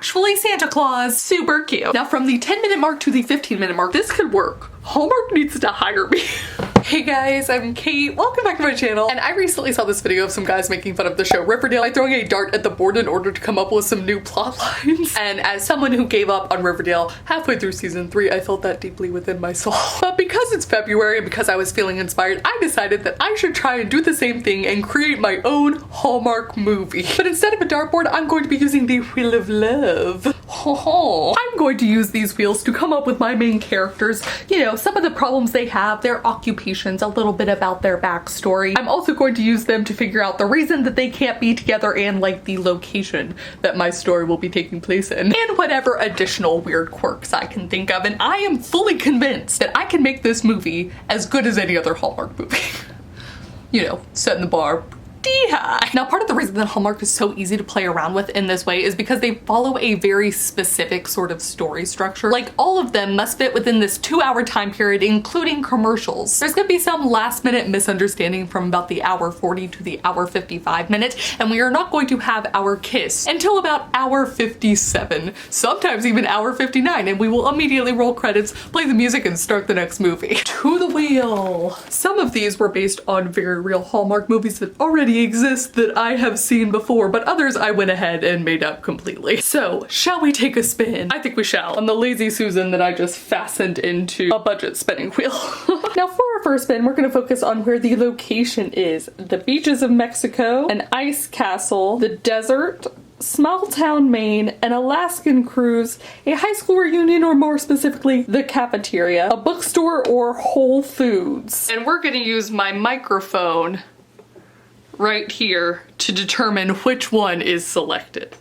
actually Santa Claus. Super cute. Now from the 10-minute mark to the 15-minute mark, this could work. Hallmark needs to hire me. Hey guys, I'm Kate. Welcome back to my channel. And I recently saw this video of some guys making fun of the show Riverdale by throwing a dart at the board in order to come up with some new plot lines. And as someone who gave up on Riverdale halfway through season 3, I felt that deeply within my soul. But because it's February and because I was feeling inspired, I decided that I should try and do the same thing and create my own Hallmark movie. But instead of a dartboard, I'm going to be using the Wheel of Love. I'm going to use these wheels to come up with my main characters, you know, some of the problems they have, their occupations, a little bit about their backstory. I'm also going to use them to figure out the reason that they can't be together and like the location that my story will be taking place in, and whatever additional weird quirks I can think of. And I am fully convinced that I can make this movie as good as any other Hallmark movie. You know, setting the bar high. Now, part of the reason that Hallmark is so easy to play around with in this way is because they follow a very specific sort of story structure. Like, all of them must fit within this 2-hour time period, including commercials. There's gonna be some last-minute misunderstanding from about the hour 40 to the hour 55 minute, and we are not going to have our kiss until about hour 57, sometimes even hour 59, and we will immediately roll credits, play the music, and start the next movie. To the wheel. Some of these were based on very real Hallmark movies that already exist that I have seen before, but others I went ahead and made up completely. So, shall we take a spin? I think we shall. On the Lazy Susan that I just fastened into a budget spinning wheel. Now for our first spin, we're gonna focus on where the location is. The beaches of Mexico, an ice castle, the desert, small town Maine, an Alaskan cruise, a high school reunion, or more specifically, the cafeteria, a bookstore, or Whole Foods. And we're gonna use my microphone right here to determine which one is selected.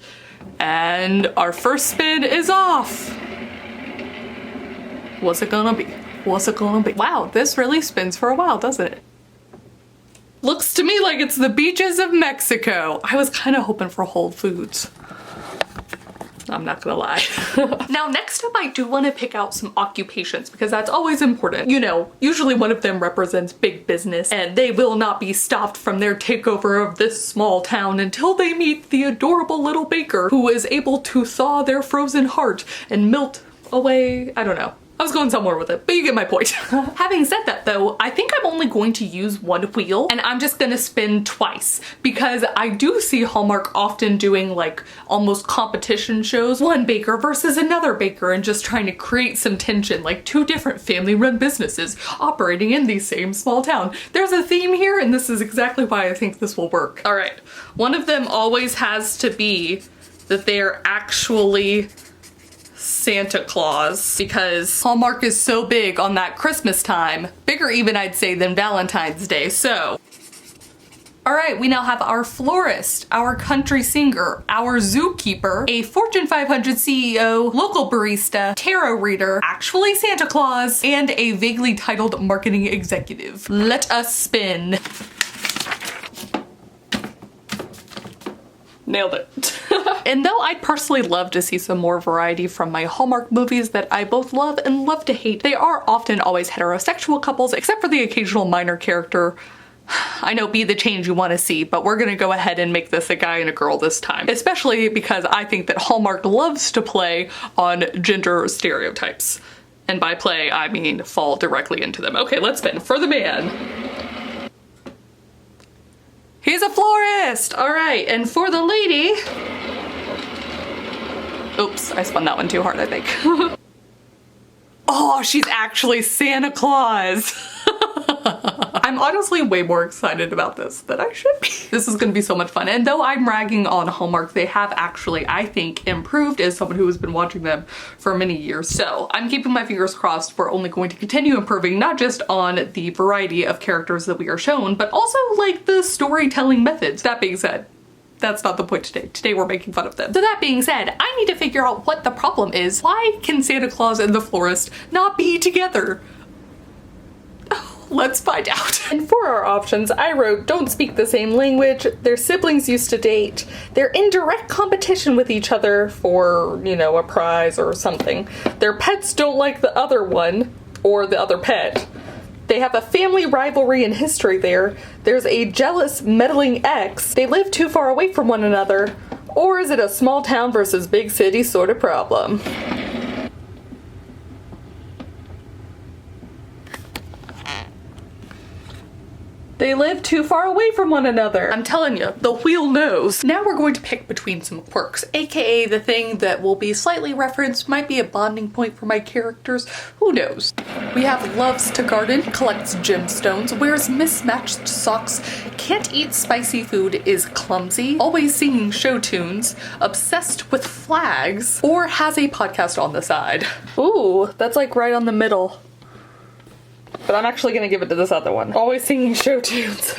And our first spin is off. What's it gonna be? What's it gonna be? Wow, this really spins for a while, doesn't it? Looks to me like it's the beaches of Mexico. I was kind of hoping for Whole Foods. I'm not gonna lie. Now next up, I do want to pick out some occupations because that's always important. You know, usually one of them represents big business and they will not be stopped from their takeover of this small town until they meet the adorable little baker who is able to thaw their frozen heart and melt away, I don't know. I was going somewhere with it, but you get my point. Having said that though, I think I'm only going to use one wheel and I'm just gonna spin twice because I do see Hallmark often doing like almost competition shows, one baker versus another baker, and just trying to create some tension, like two different family-run businesses operating in the same small town. There's a theme here and this is exactly why I think this will work. All right, one of them always has to be that they're actually Santa Claus, because Hallmark is so big on that Christmas time, bigger even I'd say than Valentine's Day. So all right, we now have our florist, our country singer, our zookeeper, a Fortune 500 CEO, local barista, tarot reader, actually Santa Claus, and a vaguely titled marketing executive. Let us spin. Nailed it. And though I'd personally love to see some more variety from my Hallmark movies that I both love and love to hate, they are often always heterosexual couples, except for the occasional minor character. I know, be the change you want to see, but we're gonna go ahead and make this a guy and a girl this time. Especially because I think that Hallmark loves to play on gender stereotypes. And by play, I mean fall directly into them. Okay, let's spin. For the man. He's a florist! All right, and for the lady... Oops, I spun that one too hard, I think. Oh, she's actually Santa Claus! I'm honestly way more excited about this than I should be. This is gonna be so much fun. And though I'm ragging on Hallmark, they have actually, I think, improved as someone who has been watching them for many years. So I'm keeping my fingers crossed we're only going to continue improving, not just on the variety of characters that we are shown, but also like the storytelling methods. That being said, that's not the point today. Today we're making fun of them. So that being said, I need to figure out what the problem is. Why can Santa Claus and the florist not be together? Let's find out. And for our options, I wrote don't speak the same language, their siblings used to date, they're in direct competition with each other for, you know, a prize or something. Their pets don't like the other one, or the other pet. They have a family rivalry and history there. There's a jealous, meddling ex. They live too far away from one another. Or is it a small town versus big city sort of problem? They live too far away from one another. I'm telling you, the wheel knows. Now we're going to pick between some quirks, aka the thing that will be slightly referenced, might be a bonding point for my characters, who knows. We have loves to garden, collects gemstones, wears mismatched socks, can't eat spicy food, is clumsy, always singing show tunes, obsessed with flags, or has a podcast on the side. Ooh, that's like right on the middle. But I'm actually gonna give it to this other one. Always singing show tunes.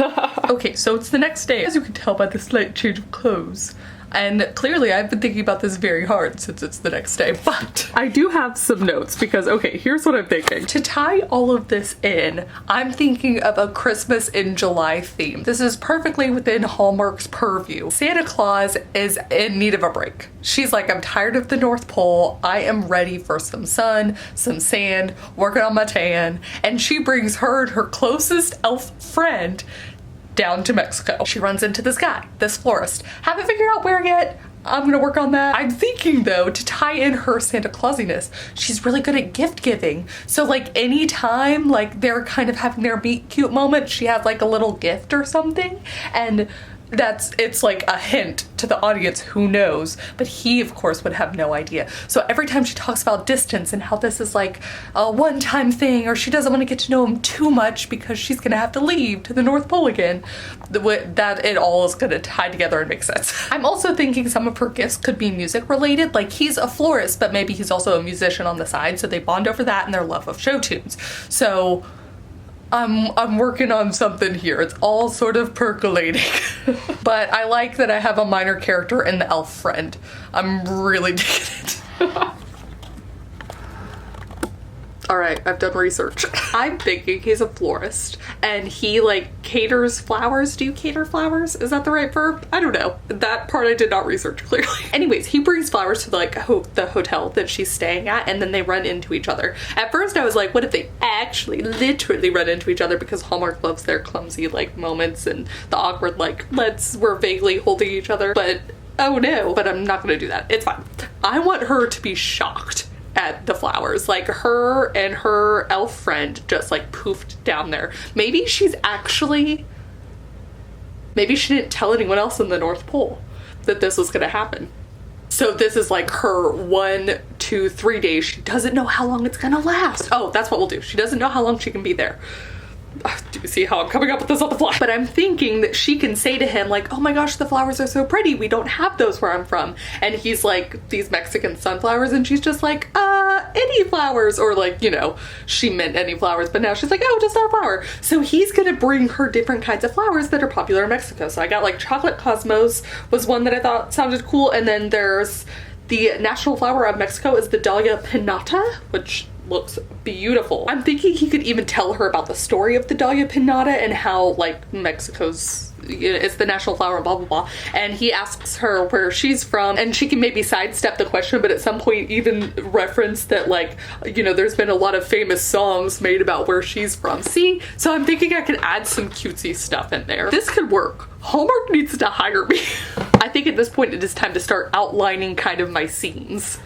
Okay, so it's the next day. As you can tell by the slight change of clothes. And clearly I've been thinking about this very hard since it's the next day, but I do have some notes because, okay, here's what I'm thinking. To tie all of this in, I'm thinking of a Christmas in July theme. This is perfectly within Hallmark's purview. Santa Claus is in need of a break. She's like, I'm tired of the North Pole. I am ready for some sun, some sand, working on my tan. And she brings her and her closest elf friend down to Mexico. She runs into this guy, this florist. Haven't figured out where yet. I'm gonna work on that. I'm thinking though, to tie in her Santa Clausiness, she's really good at gift giving. So like anytime like they're kind of having their meet cute moment, she has like a little gift or something. And it's like a hint to the audience, who knows, but he of course would have no idea. So every time she talks about distance and how this is like a one-time thing, or she doesn't want to get to know him too much because she's gonna have to leave to the North Pole again, that it all is gonna tie together and make sense. I'm also thinking some of her gifts could be music related, like he's a florist but maybe he's also a musician on the side, so they bond over that and their love of show tunes. So I'm working on something here. It's all sort of percolating. But I like that I have a minor character in the elf friend. I'm really digging it. All right, I've done research. I'm thinking he's a florist and he like caters flowers. Do you cater flowers? Is that the right verb? I don't know. That part I did not research clearly. Anyways, he brings flowers to like the hotel that she's staying at, and then they run into each other. At first I was like, what if they actually literally run into each other, because Hallmark loves their clumsy like moments and the awkward like we're vaguely holding each other, but oh no. But I'm not gonna do that. It's fine. I want her to be shocked at the flowers, like her and her elf friend just like poofed down there. Maybe she didn't tell anyone else in the North Pole that this was gonna happen. So this is like her 1, 2, 3 days. She doesn't know how long it's gonna last. Oh, that's what we'll do. She doesn't know how long she can be there. Do you see how I'm coming up with this on the fly? But I'm thinking that she can say to him like, oh my gosh, the flowers are so pretty. We don't have those where I'm from. And he's like, these Mexican sunflowers. And she's just like, any flowers. Or like, you know, she meant any flowers, but now she's like, oh, just our flower. So he's gonna bring her different kinds of flowers that are popular in Mexico. So I got like chocolate cosmos was one that I thought sounded cool. And then there's the national flower of Mexico is the Dahlia pinnata, which looks beautiful. I'm thinking he could even tell her about the story of the Dahlia pinnata and how like Mexico's, it's the national flower, blah blah blah. And he asks her where she's from, and she can maybe sidestep the question, but at some point even reference that like, you know, there's been a lot of famous songs made about where she's from. See? So I'm thinking I could add some cutesy stuff in there. This could work. Hallmark needs to hire me. I think at this point it is time to start outlining kind of my scenes.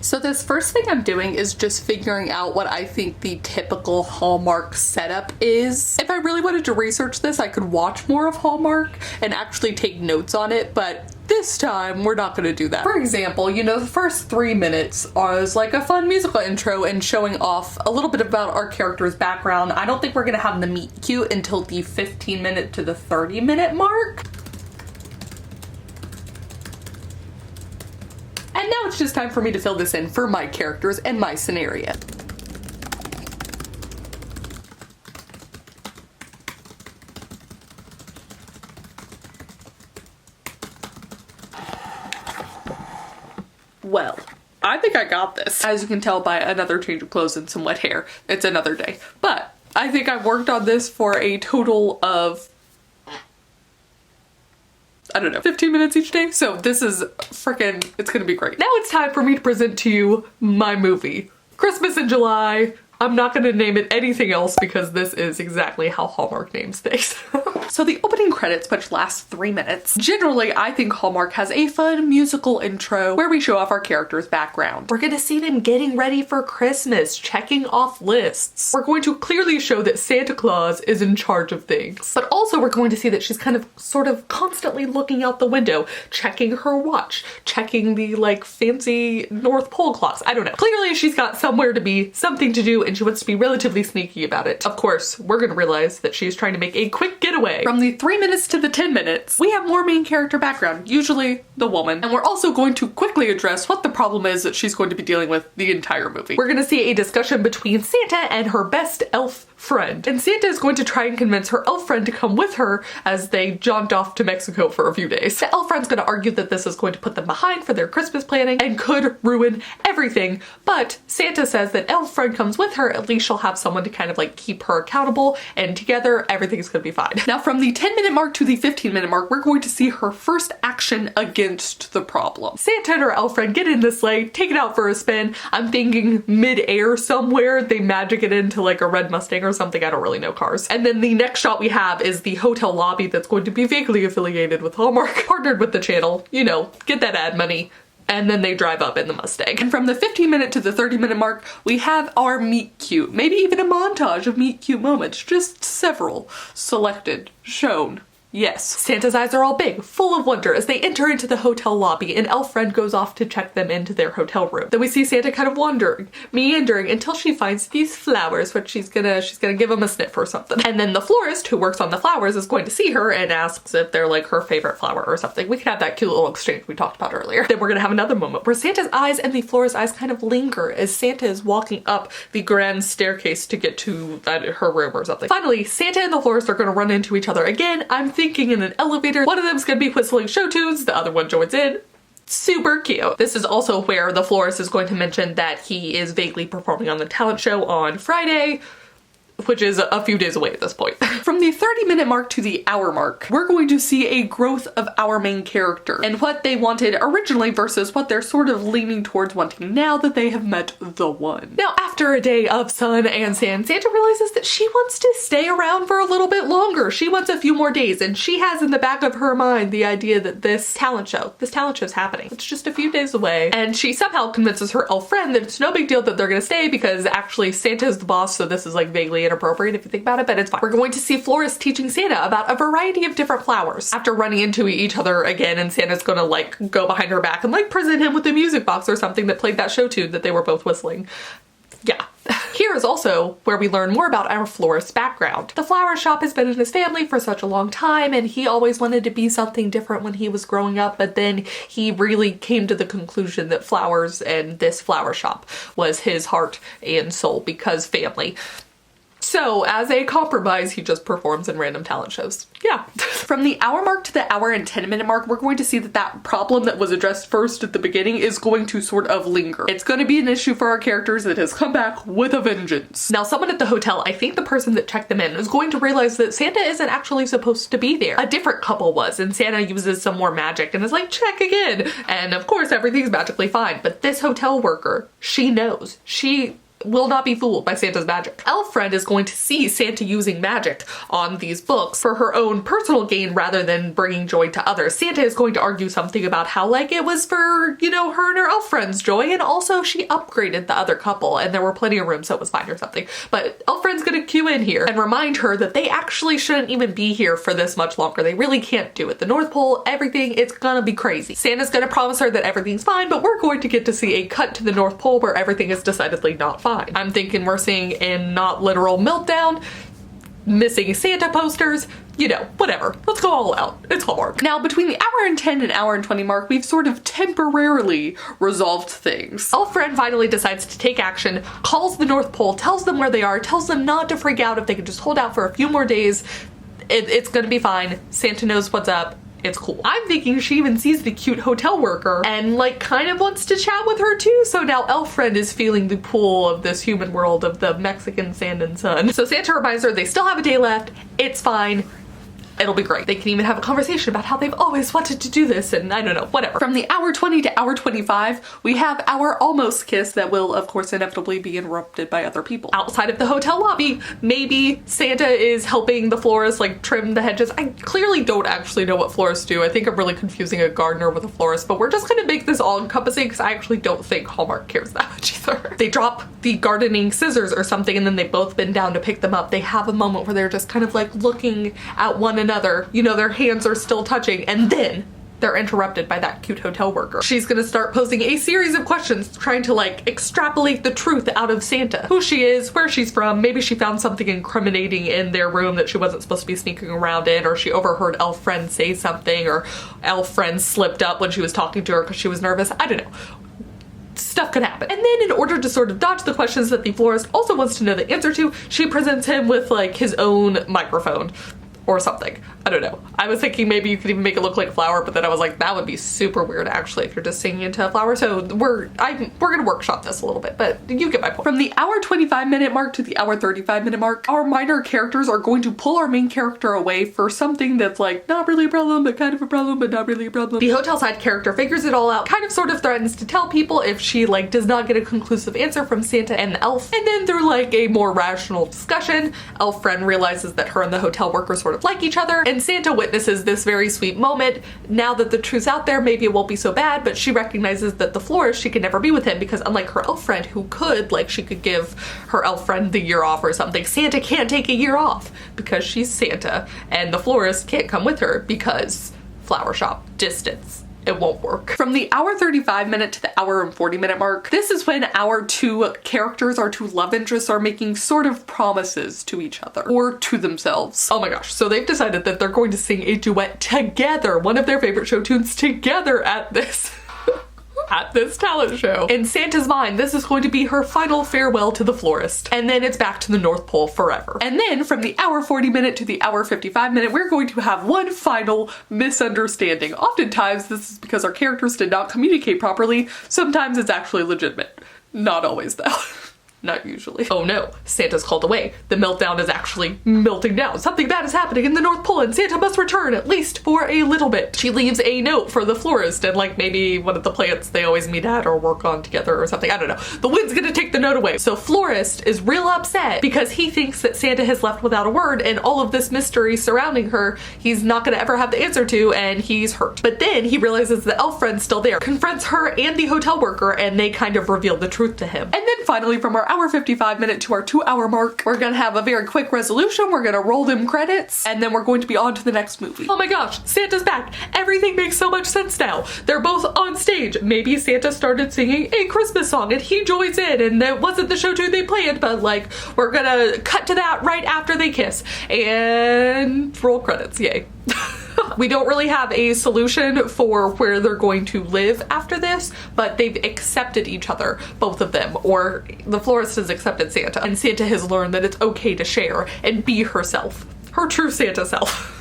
So this first thing I'm doing is just figuring out what I think the typical Hallmark setup is. If I really wanted to research this, I could watch more of Hallmark and actually take notes on it, but this time we're not gonna do that. For example, you know, the first 3 minutes was like a fun musical intro and showing off a little bit about our character's background. I don't think we're gonna have the meet cute until the 15-minute to the 30-minute mark. And now it's just time for me to fill this in for my characters and my scenario. Well, I think I got this. As you can tell by another change of clothes and some wet hair, it's another day. But I think I've worked on this for a total of, I don't know, 15 minutes each day. So this is freaking, it's gonna be great. Now it's time for me to present to you my movie, Christmas in July. I'm not gonna name it anything else because this is exactly how Hallmark names things. So the opening credits, which last 3 minutes. Generally, I think Hallmark has a fun musical intro where we show off our character's background. We're gonna see them getting ready for Christmas, checking off lists. We're going to clearly show that Santa Claus is in charge of things. But also we're going to see that she's kind of sort of constantly looking out the window, checking her watch, checking the like fancy North Pole clocks. I don't know. Clearly she's got somewhere to be, something to do, and she wants to be relatively sneaky about it. Of course, we're gonna realize that she's trying to make a quick getaway. From the 3 minutes to the 10 minutes, we have more main character background, usually the woman. And we're also going to quickly address what the problem is that she's going to be dealing with the entire movie. We're gonna see a discussion between Santa and her best elf friend. And Santa is going to try and convince her elf friend to come with her as they jaunt off to Mexico for a few days. The elf friend's gonna argue that this is going to put them behind for their Christmas planning and could ruin everything. But Santa says that elf friend comes with her, at least she'll have someone to kind of like keep her accountable, and together everything's gonna be fine. Now from the 10-minute mark to the 15-minute mark, we're going to see her first action against the problem. Santa and her elf friend get in the sleigh, take it out for a spin. I'm thinking mid-air somewhere, they magic it into like a red Mustang or something, I don't really know cars. And then the next shot we have is the hotel lobby that's going to be vaguely affiliated with Hallmark, partnered with the channel, you know, get that ad money. And then they drive up in the Mustang. And from the 15-minute to the 30-minute mark, we have our meet cute, maybe even a montage of meet cute moments, just several selected, shown. Yes. Santa's eyes are all big, full of wonder as they enter into the hotel lobby, and elf friend goes off to check them into their hotel room. Then we see Santa kind of wandering, meandering until she finds these flowers, which she's gonna give them a sniff or something. And then the florist who works on the flowers is going to see her and asks if they're like her favorite flower or something. We could have that cute little exchange we talked about earlier. Then we're gonna have another moment where Santa's eyes and the florist's eyes kind of linger as Santa is walking up the grand staircase to get to her room or something. Finally, Santa and the florist are gonna run into each other again. I'm thinking in an elevator. One of them's gonna be whistling show tunes, the other one joins in. Super cute. This is also where the florist is going to mention that he is vaguely performing on the talent show on Friday, which is a few days away at this point. From the 30-minute mark to the hour mark, we're going to see a growth of our main character and what they wanted originally versus what they're sort of leaning towards wanting now that they have met the one. Now, after a day of sun and sand, Santa realizes that she wants to stay around for a little bit longer. She wants a few more days, and she has in the back of her mind the idea that this talent show's happening. It's just a few days away, and she somehow convinces her elf friend that it's no big deal that they're gonna stay because actually Santa's the boss, so this is like vaguely inappropriate if you think about it, but it's fine. We're going to see Florist teaching Santa about a variety of different flowers. After running into each other again, and Santa's gonna like go behind her back and like present him with a music box or something that played that show tune that they were both whistling. Yeah. Here is also where we learn more about our florist's background. The flower shop has been in his family for such a long time, and he always wanted to be something different when he was growing up, but then he really came to the conclusion that flowers and this flower shop was his heart and soul because family. So as a compromise, he just performs in random talent shows. Yeah. From the hour mark to the hour and 10-minute mark, we're going to see that that problem that was addressed first at the beginning is going to sort of linger. It's going to be an issue for our characters that has come back with a vengeance. Now, someone at the hotel, I think the person that checked them in, is going to realize that Santa isn't actually supposed to be there. A different couple was, and Santa uses some more magic and is like, check again. And of course, everything's magically fine. But this hotel worker, she knows. She will not be fooled by Santa's magic. Elf friend is going to see Santa using magic on these books for her own personal gain rather than bringing joy to others. Santa is going to argue something about how like it was for, you know, her and her elf friend's joy, and also she upgraded the other couple and there were plenty of rooms so it was fine or something. But elf friend's gonna cue in here and remind her that they actually shouldn't even be here for this much longer. They really can't do it. The North Pole, everything, it's gonna be crazy. Santa's gonna promise her that everything's fine, but we're going to get to see a cut to the North Pole where everything is decidedly not fine. I'm thinking we're seeing a not literal meltdown, missing Santa posters, you know, whatever. Let's go all out. It's Hallmark. Now, between the hour and 10 and hour and 20 mark, we've sort of temporarily resolved things. Elf friend finally decides to take action, calls the North Pole, tells them where they are, tells them not to freak out if they can just hold out for a few more days. It's gonna be fine. Santa knows what's up. It's cool. I'm thinking she even sees the cute hotel worker and like kind of wants to chat with her too. So now elf friend is feeling the pull of this human world of the Mexican sand and sun. So Santa reminds her they still have a day left. It's fine. It'll be great. They can even have a conversation about how they've always wanted to do this, and I don't know, whatever. From the hour 20 to hour 25, we have our almost kiss that will, of course, inevitably be interrupted by other people. Outside of the hotel lobby, maybe Santa is helping the florist like trim the hedges. I clearly don't actually know what florists do. I think I'm really confusing a gardener with a florist, but we're just gonna make this all encompassing because I actually don't think Hallmark cares that much either. They drop the gardening scissors or something and then they both bend down to pick them up. They have a moment where they're just kind of like looking at one another. You know, their hands are still touching, and then they're interrupted by that cute hotel worker. She's gonna start posing a series of questions trying to like extrapolate the truth out of Santa. Who she is, where she's from, maybe she found something incriminating in their room that she wasn't supposed to be sneaking around in, or she overheard elf friend say something, or elf friend slipped up when she was talking to her because she was nervous. I don't know. Stuff could happen. And then in order to sort of dodge the questions that the florist also wants to know the answer to, she presents him with like his own microphone or something. I don't know. I was thinking maybe you could even make it look like a flower, but then I was like, that would be super weird actually if you're just singing into a flower. So we're gonna workshop this a little bit, but you get my point. From the hour 25-minute mark to the hour 35-minute mark, our minor characters are going to pull our main character away for something that's like not really a problem, but kind of a problem, but not really a problem. The hotel side character figures it all out, kind of sort of threatens to tell people if she like does not get a conclusive answer from Santa and the elf. And then through like a more rational discussion, elf friend realizes that her and the hotel worker sort of like each other, and Santa witnesses this very sweet moment. Now that the truth's out there, maybe it won't be so bad, but she recognizes that the florist, she can never be with him because unlike her elf friend who could, like she could give her elf friend the year off or something, Santa can't take a year off because she's Santa, and the florist can't come with her because flower shop distance. It won't work. From the hour 35-minute to the hour and 40-minute mark, this is when our two characters, our two love interests, are making sort of promises to each other or to themselves. Oh my gosh. So they've decided that they're going to sing a duet together, one of their favorite show tunes together at this talent show. In Santa's mind, this is going to be her final farewell to the florist. And then it's back to the North Pole forever. And then from the hour 40-minute to the hour 55-minute, we're going to have one final misunderstanding. Oftentimes, this is because our characters did not communicate properly. Sometimes it's actually legitimate. Not always though. Not usually. Oh no, Santa's called away. The meltdown is actually melting down. Something bad is happening in the North Pole and Santa must return at least for a little bit. She leaves a note for the florist and like maybe one of the plants they always meet at or work on together or something. I don't know. The wind's gonna take the note away. So florist is real upset because he thinks that Santa has left without a word and all of this mystery surrounding her he's not gonna ever have the answer to, and he's hurt. But then he realizes the elf friend's still there, confronts her and the hotel worker, and they kind of reveal the truth to him. And then finally from our hour 55-minute to our 2-hour mark, we're gonna have a very quick resolution. We're gonna roll them credits and then we're going to be on to the next movie. Oh my gosh, Santa's back. Everything makes so much sense now. They're both on stage. Maybe Santa started singing a Christmas song and he joins in and that wasn't the show tune they planned, but like we're gonna cut to that right after they kiss and roll credits, yay. We don't really have a solution for where they're going to live after this, but they've accepted each other, both of them, or the florist has accepted Santa, and Santa has learned that it's okay to share and be herself, her true Santa self.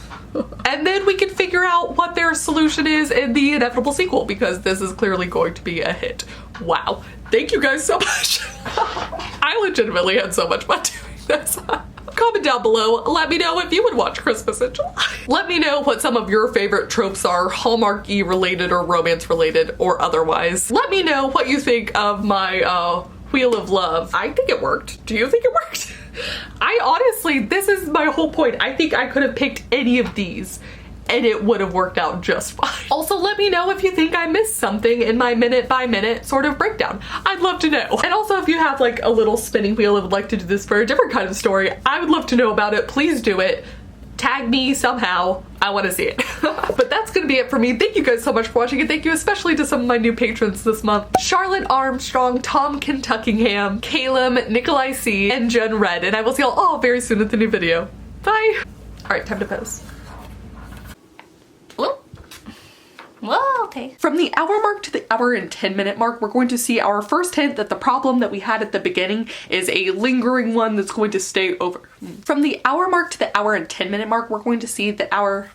And then we can figure out what their solution is in the inevitable sequel, because this is clearly going to be a hit. Wow. Thank you guys so much. I legitimately had so much fun doing this. Comment down below, let me know if you would watch Christmas in July. Let me know what some of your favorite tropes are, Hallmark-y related or romance related or otherwise. Let me know what you think of my Wheel of Love. I think it worked. Do you think it worked? I honestly, this is my whole point. I think I could have picked any of these and it would have worked out just fine. Also, let me know if you think I missed something in my minute by minute sort of breakdown. I'd love to know. And also if you have like a little spinning wheel and would like to do this for a different kind of story, I would love to know about it. Please do it. Tag me somehow. I want to see it. But that's gonna be it for me. Thank you guys so much for watching, and thank you especially to some of my new patrons this month. Charlotte Armstrong, Tom Kentuckingham, Caleb, Nikolai C, and Jen Red. And I will see y'all all very soon at the new video. Bye. All right, time to pose. Well, okay. From the hour mark to the hour and 10-minute mark, we're going to see our first hint that the problem that we had at the beginning is a lingering one that's going to stay over. From the hour mark to the hour and 10-minute mark, we're going to see that our